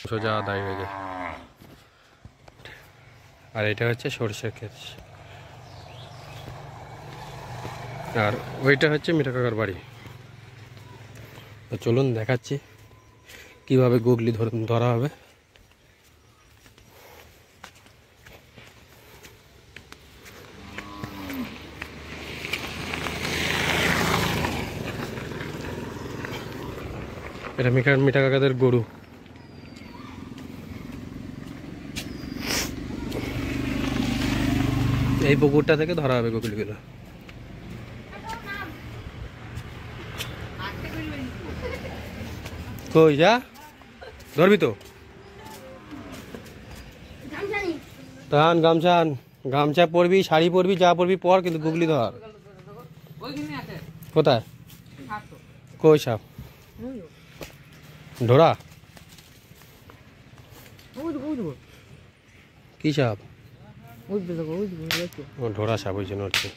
সোজা দাঁড়িয়ে হয়ে যায়। আর এটা হচ্ছে সরষের ক্ষেত, আর ওইটা হচ্ছে মিঠা কাকার বাড়ি। তো চলুন দেখাচ্ছি কিভাবে গুগলি ধরা হবে। এটা মিঠা কাকাদের গরু। এই পুকুরটা থেকে ধরা হবে গুগলিগুলো। কই যা ধরবি তো টান গামছা গামছা পরবি, শাড়ি পরবি, যা পরবি পর, কিন্তু গুগলি ধর। কোথায় কই সাপ ঢোরা? কি সাপ? ও ঢোরা সাপ, ওই জন্য হচ্ছে।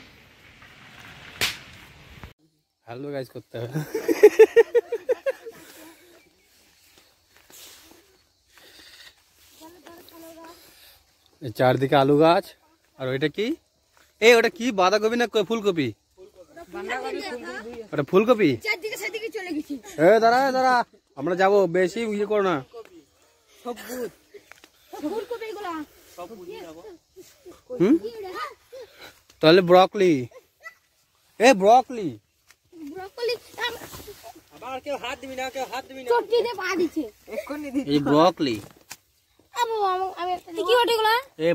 হ্যালো গাইজ করতে হবে। চারদিকে আলু গাছ। আর ওইটা কি? ওটা কি বাঁধাকপি না ফুলকপি? ওটা ফুলকপি। দাঁড়া দাঁড়া, আমরা যাবো, বেশি ইয়ে করো না। তাহলে ব্রকলি। ব্রকলি এই ব্রকলি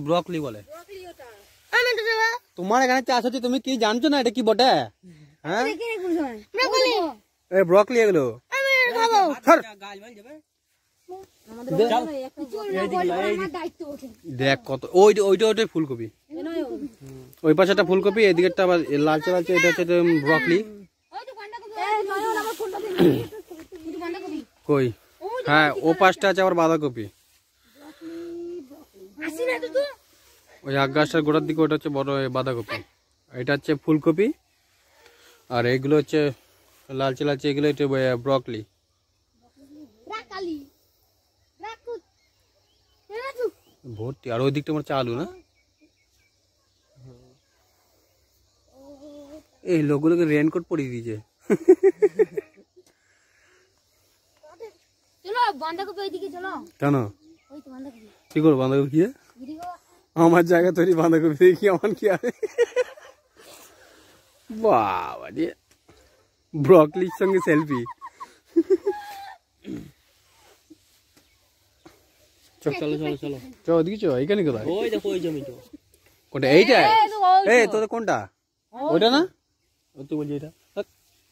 ব্রকলি বলে। তোমার এখানে চাষ হচ্ছে, তুমি কি জানছো না এটা কি বটে? হ্যাঁ ব্রকলি এগুলো। দেখ কত, ওইটা ফুলকপি, ওই পাশেটা ফুলকপি, এদিকেরটা আবার লালচে লালচে, এটা হচ্ছে ব্রকলি। কই? হ্যাঁ ও পাশটা আছে আবার বাঁধাকপি। ওই আগ গাছটার গোড়ার দিকে ওটা হচ্ছে বড় বাঁধাকপি, এটা হচ্ছে ফুলকপি, আর এইগুলো হচ্ছে লালচে লালচে, এগুলো হচ্ছে ব্রকলি। ভর্তি। আর ওই দিকটা আমার আলু না? এই লোকগুলোকে রেনকোট পরিয়ে দিয়েছে। কেন কি করবো বাঁধাকপি কি? আমার জায়গা তৈরি বাঁধাকপি দেখি আমার কি আছে? বাবা দিয়ে ব্রকলির সঙ্গে সেলফি। চলো চলো চলো চলো ওদিকে চো। এইখানে কোথায়? ওই দেখো ওই জমি তো। কোনটা? এইটা? তোদের কোনটা? ওইটা না? তুই বলছি এটা।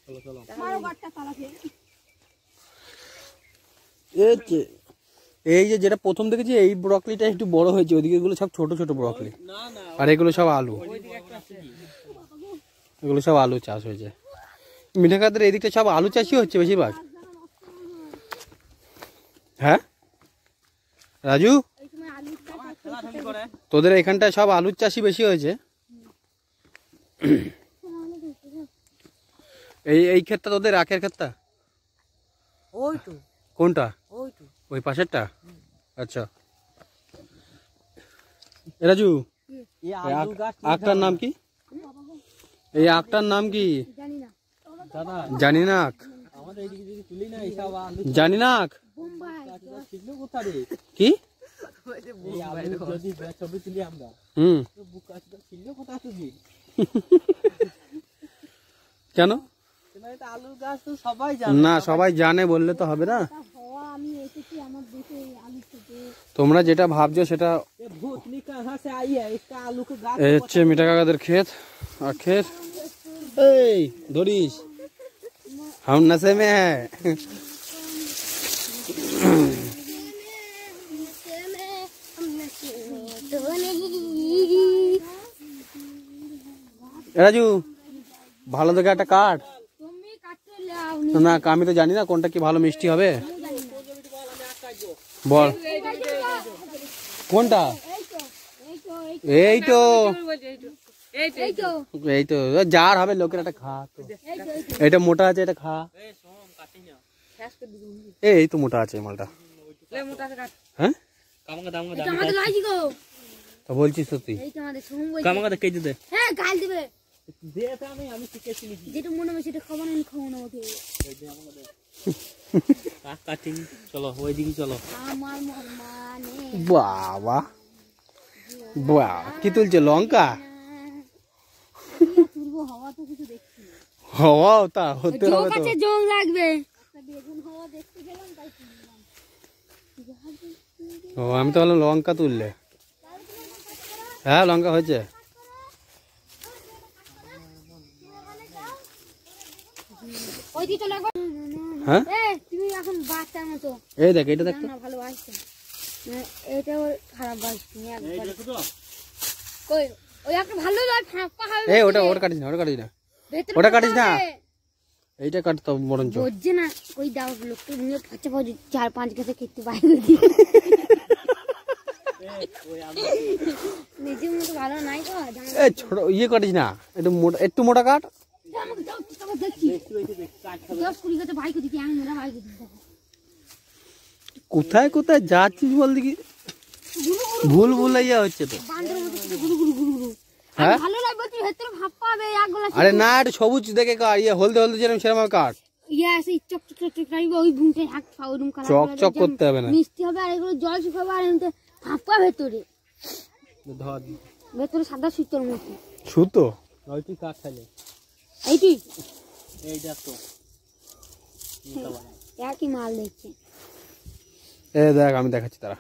চলো চলো। এই যে যেটা প্রথম দেখেছি, এই ব্রকলিটা একটু বড় হয়েছে, ওইদিকে এগুলো সব ছোট ছোট ব্রকলি, আর এগুলো সব আলু। এগুলো সব আলু চাষ হয়েছে। মিঠা কাকাদের এই দিকটা সব আলু চাষই হচ্ছে বেশিরভাগ। হ্যাঁ রাজু, তোদের এখানটায় সব আলুর চাষই বেশি হয়েছে। এই ক্ষেতটা তোদের আখের ক্ষেতটা? কোনটা? ওই পাশেরটা? আচ্ছা রাজু, আখটার নাম কি? এই আখটার নাম কি? জানি না। জানি না কি? কেন না? সবাই জানে বললে তো হবে না। তোমরা যেটা ভাবছো সেটা হচ্ছে মিঠা কাকাদের ক্ষেত। আর ক্ষেত এই ধরিস हम नशे में है। রাজু ভালো দেখে একটা কাঠ না, আমি তো জানি না কোনটা কি ভালো মিষ্টি হবে। বল কোনটা? এই তো যার হবে লোকের একটা খা। এটা মোটা আছে, এটা খা। এই তো মোটা আছে মালটা। হ্যাঁ কামাকা দাম দাম আমাদের লাইছি গো তো বলছিস সত্যি এইটা আমাদের সোম বই কামাকা কেটে দে হ্যাঁ গাল দিবে দে এটা আমি শিখেছি নাকি যেটা মনে হয় সেটা খাওয়ানো খাওয়ানো ওকে ওই যে আমাদের কাটিং চলো ওইদিকে চলো আমার মানে বাবা বাহ কি তুলছে লঙ্কা তুলবো হাওয়া তো কিছু দেখছি হাওয়া তা হতে হবে তো কাছে জং লাগবে একটা বেগুন হাওয়া দেখতে গেলাম তাই তুললাম ও আমি তো বললাম লঙ্কা তুললে হ্যাঁ লঙ্কা হয়েছে ওইদিকে চলে গো হ্যাঁ এই তুমি এখন বাচ্চার মতো এই দেখ এটা দেখ তো না ভালো আসছে এটা খারাপ বাস তুমি একবার এই দেখো তো কই ওই একটা ভালো লয় ফাঁপা হবে এই ওটা কাটিস না ওটা কাটিস না এইটা কাট তো বরঞ্চ বুঝছে না কই দাও লোকটা নিয়ে ফাঁচা পাও 4-5 গেছে খেতে বাইরে দিয়ে ওই আমি নিজে মতো ভালো নাই তো এই ছোট ইয়ে কাটিস না একটু মোটা কাট কোথায় কোথায় যাচ্ছিস বল দেখি ভুল ভুলাইয়া হচ্ছে তো হ্যাঁ আরে না একটু সবুজ দেখে কাট ইয়ে হলদে হলদে যেরকম সেরকম কাট চক চক করতে হবে না মিষ্টি হবে আর এগুলো জল শুকাবে আর ফাঁপা ভেতরে ভেতরে সাদা সুতোর মতো সুতো ওইটি কাট খাইলে এইটি এইটা তো একই মাল দেখছি এ দেখ আমি দেখাচ্ছি তারা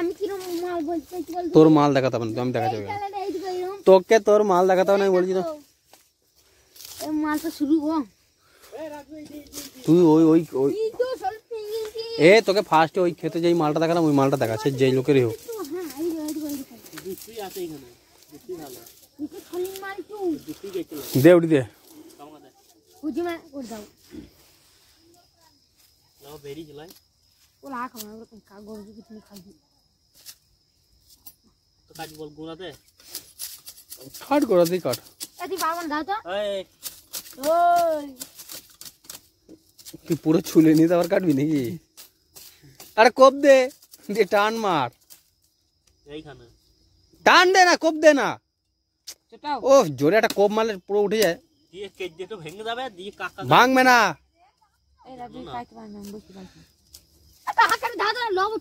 আমি কিরকম মাল বলতে তোর মাল দেখাতে হবে না আমি দেখাচ্ছি তোকে তোর মাল দেখাতে হবে না আমি বলছি না এই মালটা শুরু গো তুই ওই ওই এ তোকে ফার্স্ট ওই খেতে যেই মালটা দেখালাম ওই মালটা দেখা সে যেই লোকেরই হোক দে উঠি দে কাট গোড়া দিয়ে কাট তুই পুরো ছুলে নিতে আবার কাটবি নাকি আরে কোপ দে দিয়ে টান মার টান দে না কোপ দে না ও জোরে একটা কোপ মারলে পুরো উঠে যায় ভাঙবে না লগড়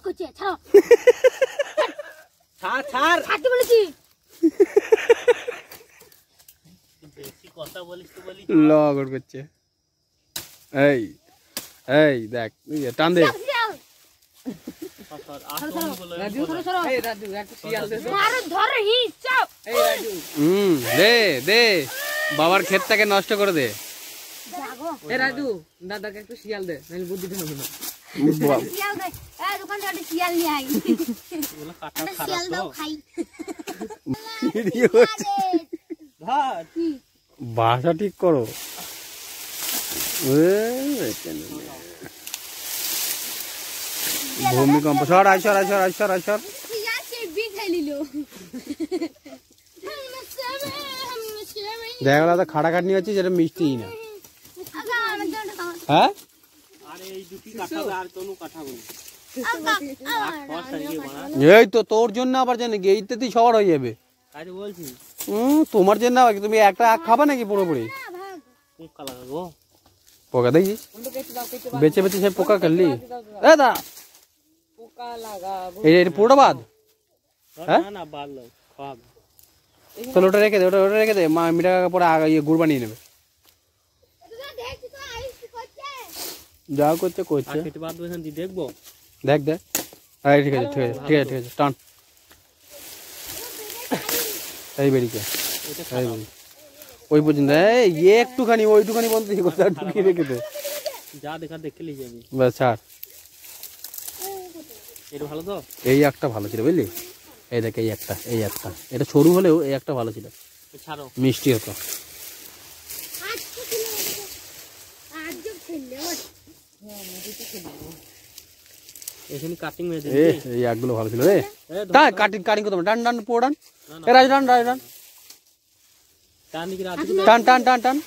করছে এই এই দেখ টান দে দে দে বাবার ক্ষেতটাকে নষ্ট করে দে রাজু দাদাকে একটু শিয়াল দে নাহলে বুদ্ধি হবে না বাসা ঠিক করো ভূমিকম্প সর আইসর আইসর আইসর আইসর দেখা গেল খাটা খাটনি হচ্ছে যেটা মিষ্টি না হ্যাঁ এই তো তোর জন্য আবার জানি এইটাতেই সবার হয়ে যাবে তোমার জন্য তুমি একটা আখ খাবা নাকি পুরোপুরি পোকা দেখি বেঁচে বেঁচে সে পোকা করলি দা এটা পুরোটা বাদ হ্যাঁ তাহলে ওটা রেখে দে ওটা রেখে দে মা মিঠা কাকা পরে ইয়ে গুড় বানিয়ে নেবে যা করছে করছে দেখবো দেখ দেখ ঠিক আছে ঠিক আছে ঠিক আছে ঠিক আছে টান এই বেরিকে ওই পর্যন্ত একটুখানি ওইটুখানি বন্ধ ঢুকিয়ে রেখে দে যা দেখা দেখে লিয়ে যাবি ব্যাস ছাড় এটা ভালো তো এই একটা ভালো ছিল বুঝলি এই দেখ এই একটা এটা সরু হলেও এই একটা ভালো ছিল মিষ্টি হতো এই একগুলো ভালো ছিল রে কাটিং কাটিং করতে টান টান পুরো টান রাজ টান রাজ টান টান টান টান টান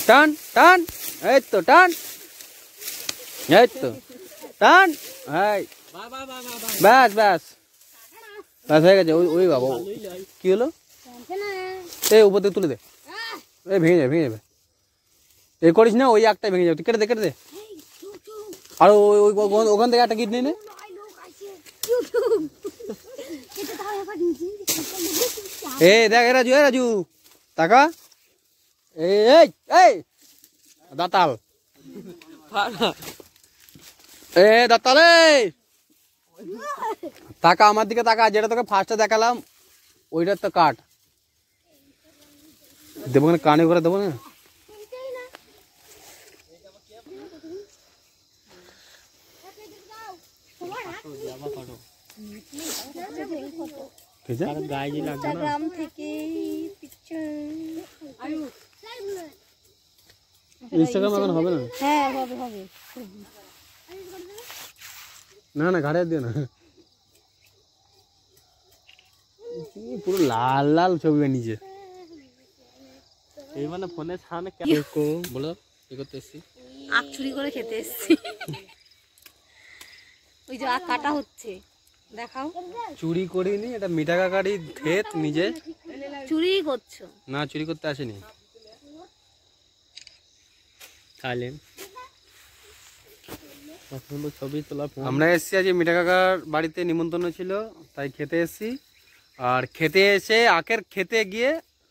টান টান এই তো টান, এই তো টান, এই ব্যাস ব্যাস ব্যাস হয়ে গেছে। ওই বাবা কি হলো? এই উপর থেকে তুলে দে, এই ভেঙে যাবে ভেঙে যাবে। এই করিস না, ওই একটাই ভেঙে যাবে, তুই কেটে দে কেটে দে। আর ওই ওখান থেকে একটা কিডনি নে। এই দেখ রাজু, এই রাজু টাকা, এই এই দাতাল, এ দাতাল, টাকা আমার দিকে টাকা, যেটা তোকে ফার্স্টে দেখালাম ওইটার তো কাট দেবো না, কানে করে দেবো না। ইনস্টাগ্রাম থেকে ইনস্টাগ্রাম এখন হবে না। হ্যাঁ হবে হবে। না না ঘাড়ে দিও না, পুরো লাল লাল ছবি বানিয়েছে। এই মানে ফোনের সামনে বলো কি করতে এসছি? আখ চুরি করে খেতে এসছি। ওই যে আখ কাটা হচ্ছে, দেখাও। চুরি করিনি, এটা মিঠা কাকারই ক্ষেত, নিজে চুরি করছো? না চুরি করতে আসেনি। ছবি তোলা, আমরা এসছি আজ মিঠা কাকার বাড়িতে, নিমন্ত্রণ ছিল তাই খেতে এসছি। আর খেতে এসে আখের খেতে গিয়ে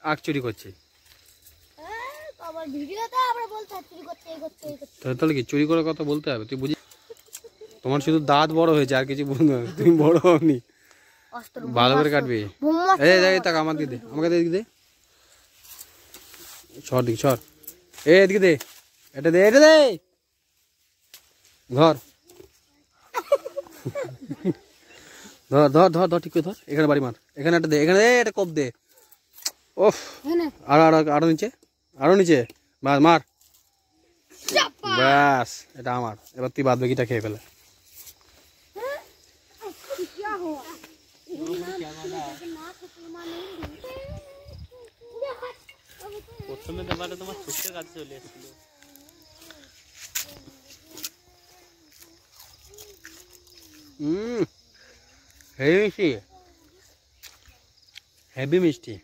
আখ চুরি করছি। তাহলে কি চুরি করার কথা বলতে হবে? তুই বুঝি, তোমার শুধু দাঁত বড় হয়েছে আর কিছু বলতে হবে, তুমি বড় হওনি, ভালো করে কাটবি। এই দেখ তাক আমার দিকে দে, আমাকে দিকে দে, সর দিকে সর, এদিকে দে, এটা দে, এটা দে, ধর ধর ধর ধর ধর, ঠিক করে ধর, এখানে বাড়ি মার, এখানে একটা দে, এখানে দে, এটা কোপ দে। ওফ, আরো আরো আরো নিচে, আরো নিচে, বাস মার, ব্যাস এটা আমার। এবার তুই বাদ বাকিটা খেয়ে ফেলে। প্রথমে ব্যাপারে তোমার চোখের কাছে চলে এসেছিল। হেভি মিষ্টি, হেভি মিষ্টি।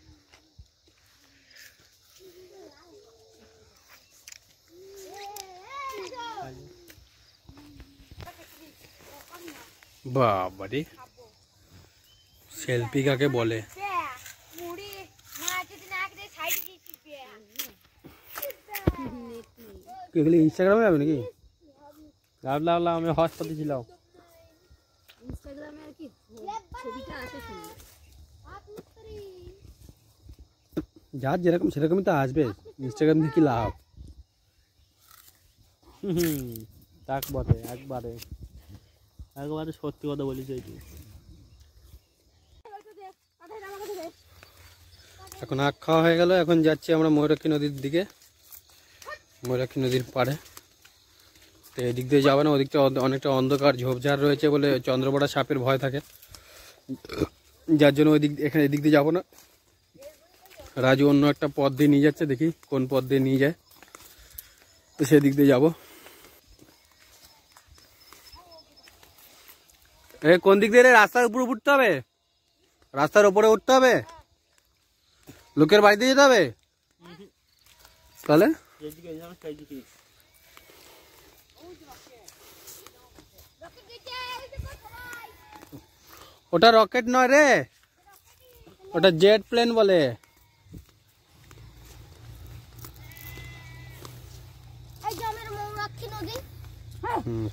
বাবারে, সেলফি কাকে বলে? এগুলি ইনস্টাগ্রামে যাবে নাকি? আমি হসপিটালে ছিলাম। যার যেরকম সেরকমই তো আসবে, ইনস্টাগ্রাম থেকে কি লাভ? তাক বটে, একবারে একবারে সত্যি কথা বলিস। এখন আখ খাওয়া হয়ে গেল, এখন যাচ্ছি আমরা ময়ূরাক্ষী নদীর দিকে, ময়ূরাক্ষী নদীর পাড়ে। তো এদিক দিয়ে যাবে না, ওদিকটা অনেকটা অন্ধকার ঝোপঝাড় রয়েছে বলে চন্দ্রপড়া সাপের ভয় থাকে, যার জন্য এখানে এদিক দিয়ে যাবো না। রাজু অন্য একটা পথ দিয়ে নিয়ে যাচ্ছে, দেখি কোন পথ দিয়ে নিয়ে যায়, তো সেদিক দিয়ে যাবো। কোন দিক দিয়ে রে? রাস্তার উপরে উঠতে হবে, রাস্তার উপরে উঠতে হবে, লোকের বাড়িতে যেতে হবে। তাহলে ওটা রকেট নয় রে, ওটা জেট প্লেন বলে।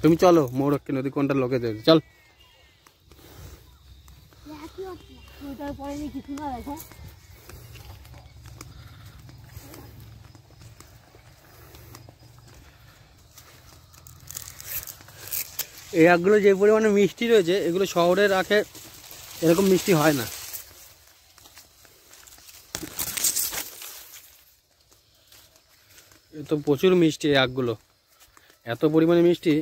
তুমি চলো, ময়ূরাক্ষী নদী কোনটা লোকে দেবে, চল। এই আখগুলো যে পরিমাণে মিষ্টি রয়েছে, এগুলো শহরের আখে এরকম মিষ্টি হয় না। এ তো প্রচুর মিষ্টি এই আখগুলো, এত পরিমাণে মিষ্টি।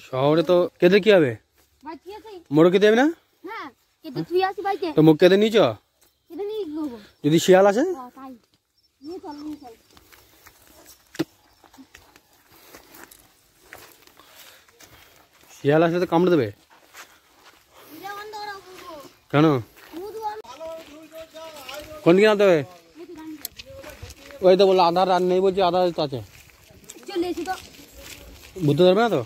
শহরে তো কেটে কি হবে? মোড়ো খেতে হবে না তো, মুখ কেটে নিচ, যদি শিয়াল আসে। শিয়াল আসলে তো কামড়ে দেবে। কেন কোন দিকে আনতে হবে? ওই তো বললো আধার আর নেই বলছি, আধার তো আছে। বুঝতে পারবে না তো?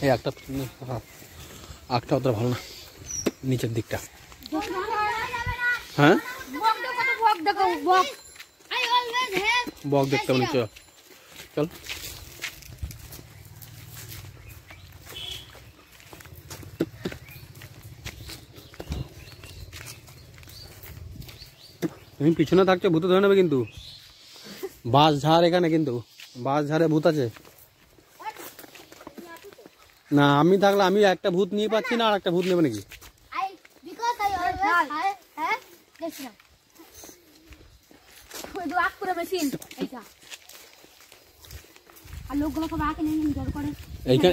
এই একটা আখটা অতটা ভালো না, নিচের দিকটা। হ্যাঁ বক দেখতে হবে, চল চল। তুমি পিছনে থাকছো, ভূত ধরে নেবে কিন্তু। বাঁশ ঝাড় এখানে, কিন্তু বাঁশ ঝাড়ে ভূত আছে না। আমি থাকলে আমি একটা ভূত নিয়ে পাচ্ছি না, আর একটা ভূত নেবে নাকি?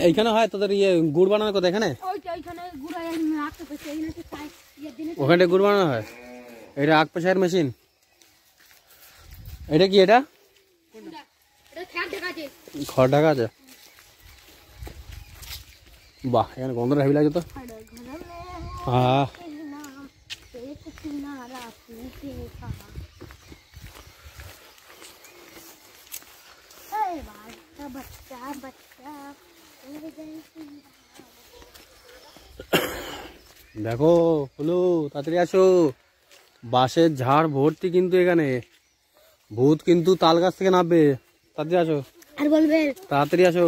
এইখানে হয় তোদের ইয়ে গুড় বানানো কথা? এখানে ওখানে গুড় বানানো হয়। এটা আখ পেশার মেশিন। এটা কি? এটা খড় ঢাকা আছে। বাহ, এখানে গন্ধটা হেভি লাগছে তো। দেখো ফুলু, তাড়াতাড়ি আসো। বাঁশের ঝাড় ভর্তি কিন্তু এখানে। ভূত কিন্তু তাল গাছ থেকে নামবে। তাড়াতাড়ি আসো, আর বলবে তাড়াতাড়ি আসো,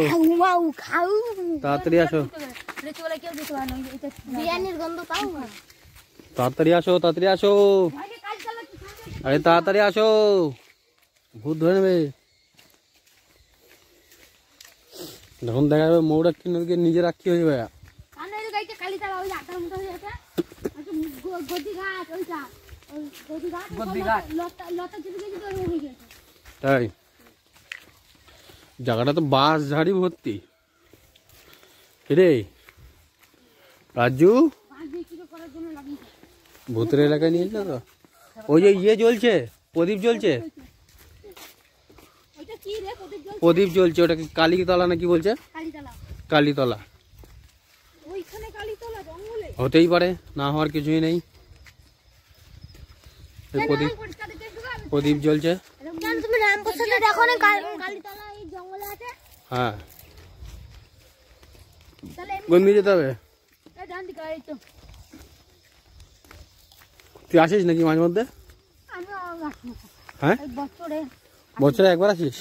তাড়াতাড়ি আসো, তাড়াতাড়ি আসো, তাড়াতাড়ি আসো, আরে তাড়াতাড়ি আসো, ভূত ধরে নেবে। যখন দেখা যাবে মৌরাক্ষী নদীকে নিজে রাখি হয়ে যাবে। তাই জায়গাটা তো বাঁশ ঝাড়ি ভর্তি রে রাজু। ভূতের এলাকায় নিয়েছিল তো। ওই যে ইয়ে জ্বলছে, প্রদীপ জ্বলছে, প্রদীপ জ্বলছে। ওটা কি কালীতলা না কি বলছে? কালীতলা হতেই পারে, না হওয়ার কিছুই নেই। প্রদীপ জ্বলছে। হ্যাঁ, গন্ডি যেতে হবে। তুই আসিস নাকি মাঝে মধ্যে? হ্যাঁ, বছরে একবার আসিস?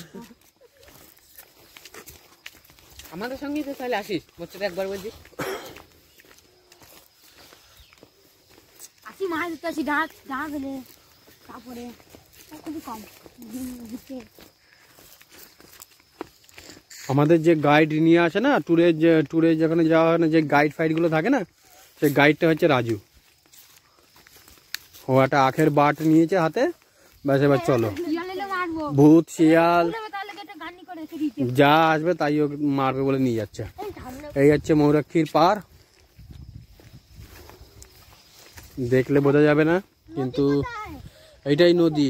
আমাদের সঙ্গে তো তাহলে আসিস বছরে একবার বলছি। আসি মাছ ধরতে আসি, ডাক ফেলে, তারপরে খুবই কম। আমাদের যে গাইড নিয়ে আসে না ট্যুরে যেখানে যাওয়া হয় না, যে গাইড ফাইড গুলো থাকে না, সেই গাইডটা হচ্ছে রাজু। ও একটা আখের বাট নিয়েছে হাতে, ব্যাস এবার চলো। ভূত শিয়াল যা আসবে তাই ও মারবে বলে নিয়ে যাচ্ছে। এই হচ্ছে মৌরাক্ষীর পার, দেখলে বোঝা যাবে না কিন্তু এইটাই নদী।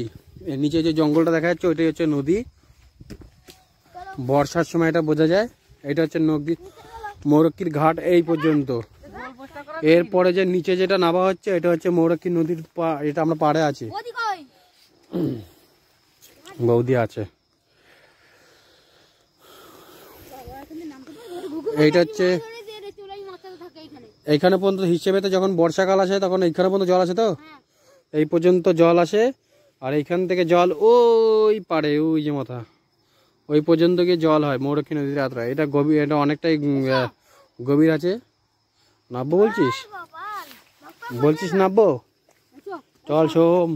এর নিচে যে জঙ্গলটা দেখা যাচ্ছে ওইটাই হচ্ছে নদী। বর্ষার সময় এটা বোঝা যায়। এটা হচ্ছে নদী, মৌরাক্ষীর ঘাট এই পর্যন্ত। এরপরে যে নিচে যেটা নামা হচ্ছে এটা হচ্ছে মৌরাক্ষী নদীর, এটা আমরা পাড়ে আছি। বৌদি আছে। এইটা হচ্ছে এইখানে পর্যন্ত হিসেবে তো যখন বর্ষাকাল আসে তখন এইখানে পর্যন্ত জল আসে তো, এই পর্যন্ত জল আসে। আর এইখান থেকে জল ওই পাড়ে, ওই যে মাথা ওই পর্যন্ত গিয়ে জল হয় মৌরাক্ষী নদীর যাত্রা। এটা গভীর, এটা অনেকটাই গভীর আছে। নামবো বলছিস? বলছিস নামবো? চল সোম,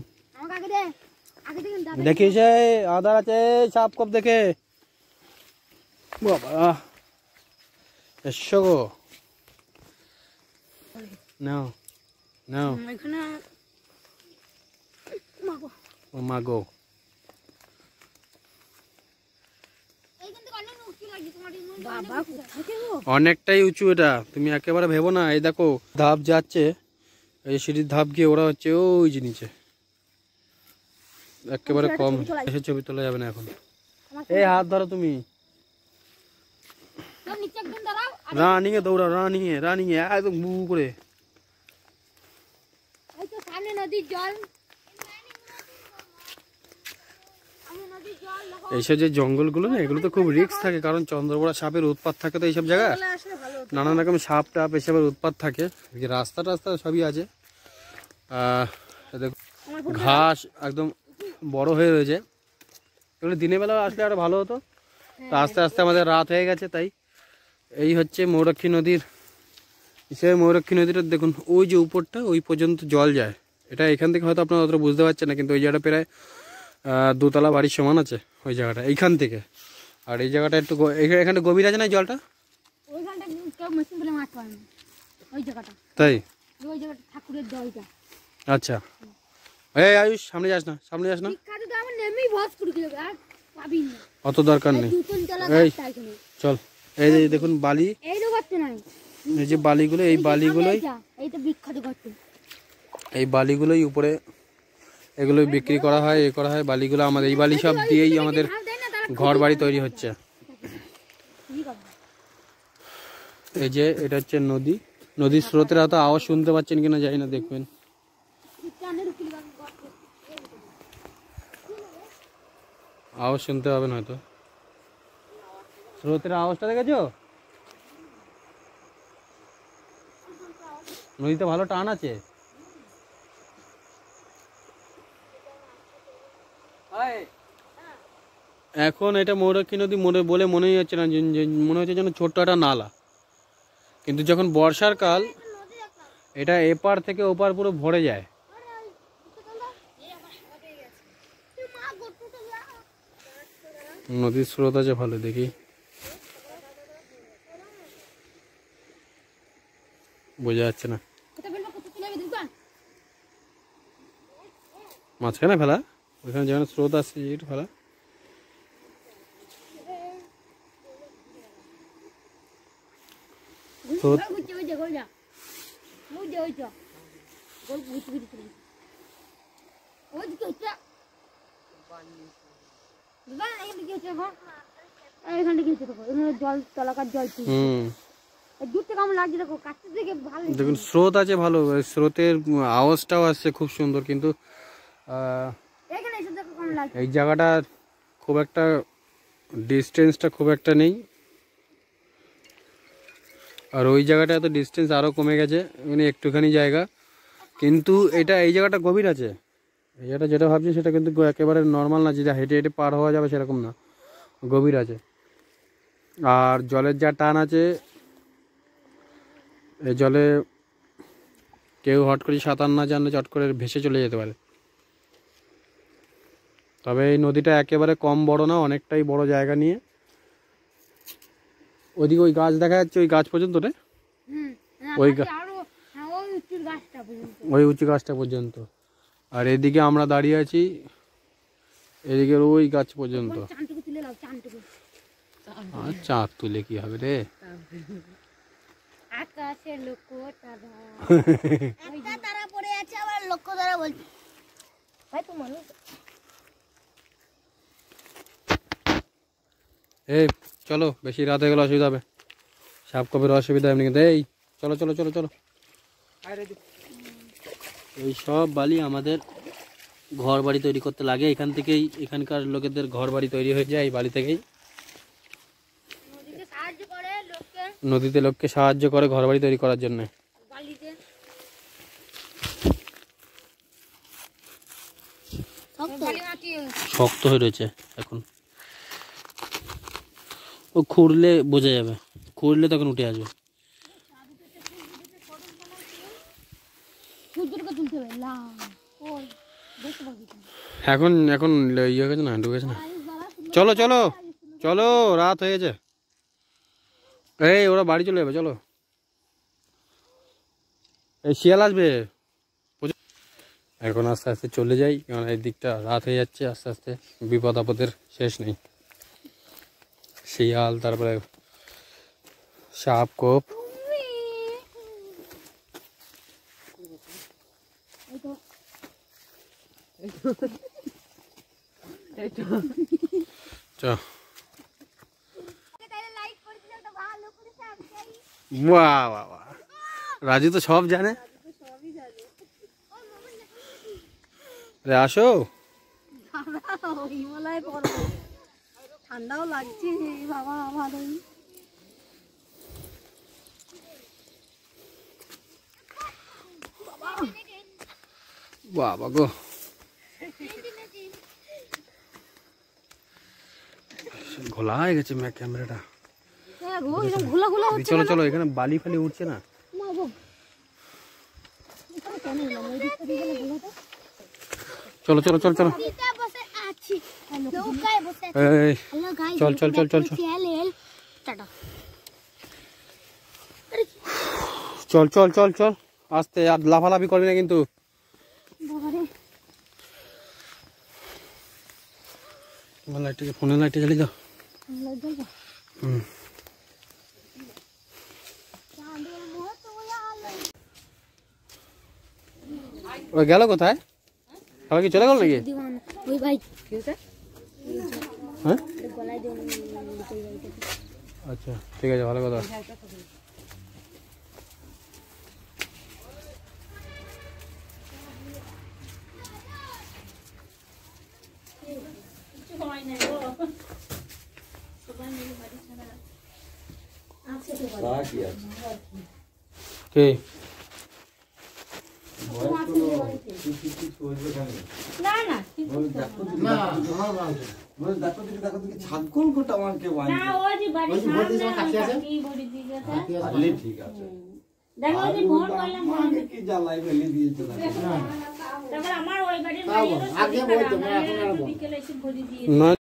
দেখিস আধার আছে, সাপ কপ দেখে। বাবা এসো গো, নাও নাও মা গো। অনেকটাই উঁচু এটা, তুমি একেবারে ভেবো না। এই দেখো ধাপ যাচ্ছে, এই সিঁড়ির ধাপ গিয়ে ওরা হচ্ছে ওই যে নিচে। একেবারে কম, এসে ছবি তোলা যাবে না এখন। এই হাত ধরো তুমি, রানিং এ দৌড়াও, রানিং এ একদম বু করে। এইসব যে জঙ্গলগুলো না, এগুলো তো খুব রিস্ক থাকে, কারণ চন্দ্রবড়া সাপের উৎপাত থাকে তো এইসব জায়গায়, নানান রকম সাপ টাপ এসবের উৎপাত থাকে। রাস্তা টাস্তা সবই আছে, ঘাস একদম বড় হয়ে রয়েছে। এগুলো দিনের বেলা আসলে আরো ভালো হতো, তো আস্তে আস্তে আমাদের রাত হয়ে গেছে। তাই এই হচ্ছে ময়ূরাক্ষী নদীর হিসেবে। ময়ূরাক্ষী নদীটা দেখুন, ওই যে উপরটা ওই পর্যন্ত জল যায়। এটা এখান থেকে হয়তো আপনারা অতটা বুঝতে পারছেন না, কিন্তু ওই জায়গাটা প্রায় 2 তলা বাড়ির সমান আছে ওই জায়গাটা, এইখান থেকে। আর এই জায়গাটা একটু এখানে গভীর আছে না জলটা, তাই? আচ্ছা, এই আয়ুষ সামনে যাস না, সামনে যাস না, অত দরকার নেই। এই চল, এই যে দেখুন বালি, এই যে বালিগুলো, এই বালিগুলোই উপরে এগুলো বিক্রি করা হয়, এ করা হয়। বালিগুলো আমাদের, এই বালি সব দিয়েই আমাদের ঘর বাড়ি তৈরি হচ্ছে। এই যে এটা হচ্ছে নদী, নদীর স্রোতের হয়তো আওয়াজ শুনতে পাচ্ছেন কিনা জানি না, দেখবেন। আওয়াজ শুনতে পাবেন হয়তো, স্রোতের আওয়াজটা দেখেছো? নদীতে ভালো টান আছে। এখন এটা ময়ূরাক্ষী নদী বলে মনেই হচ্ছে না, মনে হচ্ছে যেন ছোট্ট একটা নালা। কিন্তু যখন বর্ষার কাল, এটা এপার থেকে ওপার পুরো ভরে যায়। নদীর স্রোত আছে ভালো, দেখি বোঝা যাচ্ছে না। মাঝখানে ফেলা, ওইখানে যেখানে স্রোত আসছে একটু ফেলা। দেখুন স্রোত আছে ভালো, স্রোতের আওয়াজটাও আসছে খুব সুন্দর, কিন্তু এই জায়গাটা খুব একটা ডিস্টেন্সটা খুব একটা নেই। আর ওই জায়গাটা এত ডিস্টেন্স আরও কমে গেছে, মানে একটুখানি জায়গা। কিন্তু এটা এই জায়গাটা গভীর আছে, এই জায়গাটা যেটা ভাবছি সেটা কিন্তু একেবারে নর্মাল না, যেটা হেঁটে হেঁটে পার হওয়া যাবে সেরকম না, গভীর আছে। আর জলের যা টান আছে, এই জলে কেউ হট করে সাঁতার না জানলে চট করে ভেসে চলে যেতে পারে। তবে এই নদীটা একেবারে কম বড় না, অনেকটাই বড় জায়গা নিয়ে। ওইদিকে ওই গাছ দেখা যাচ্ছে, ওই গাছ পর্যন্ত রে, ওই উঁচু গাছটা পর্যন্ত। আর এদিকে আমরা দাঁড়িয়ে আছি, এদিকের ওই গাছ পর্যন্ত। আর চাঁদ তুলে কি হবে রে, এই চলো, বেশি রাত হয়ে গেলে অসুবিধা হবে, সাপ কবের অসুবিধা এমনি। কিন্তু এই চলো চলো চলো চলো, এই সব বালি আমাদের ঘর বাড়ি তৈরি করতে লাগে, এখান থেকেই এখানকার লোকেদের ঘর বাড়ি তৈরি হয়ে যায় এই বালি থেকেই। নদীতে লোককে সাহায্য করে ঘর বাড়ি তৈরি করার জন্য। শক্ত হয়ে রয়েছে এখন, ও খুঁড়লে বোঝা যাবে, খুঁড়লে তখন উঠে আসবে। এখন এখন ইয়ে গেছে না, ঢুকেছে না। চলো চলো চলো, রাত হয়ে গেছে। এই ওরা বাড়ি চলে যাবে, চলো। এই শিয়াল আসবে, এখন আস্তে আস্তে চলে যাই, কারণ এই দিকটা রাত হয়ে যাচ্ছে আস্তে আস্তে, বিপদ আপদের শেষ নেই। শিয়াল, তারপরে সাপ কোপ, চ বাহ বাহ বাহ, রাজু তো সব জানে। আরে আসো, হিমালয় পর্বত, ঠান্ডাও লাগছে বাবা ভালোই। বাবা গো, ঘোলা হয়ে গেছে ক্যামেরাটা। চলো চলো, এখানে বালি ফালি উঠছে না? চলো চলো চলো চলো, এই, চল চল চল চল চল চল চল চল চল, আস্তে, আর লাফালাফি করবি না কিন্তু। লাইটটা, ফোনের লাইটটা জ্বালিয়ে দাও। ওই গেল কোথায়? সবাই কি চলে গেল নাকি? হ্যাঁ, আচ্ছা ঠিক আছে, ভালো কথা। কে না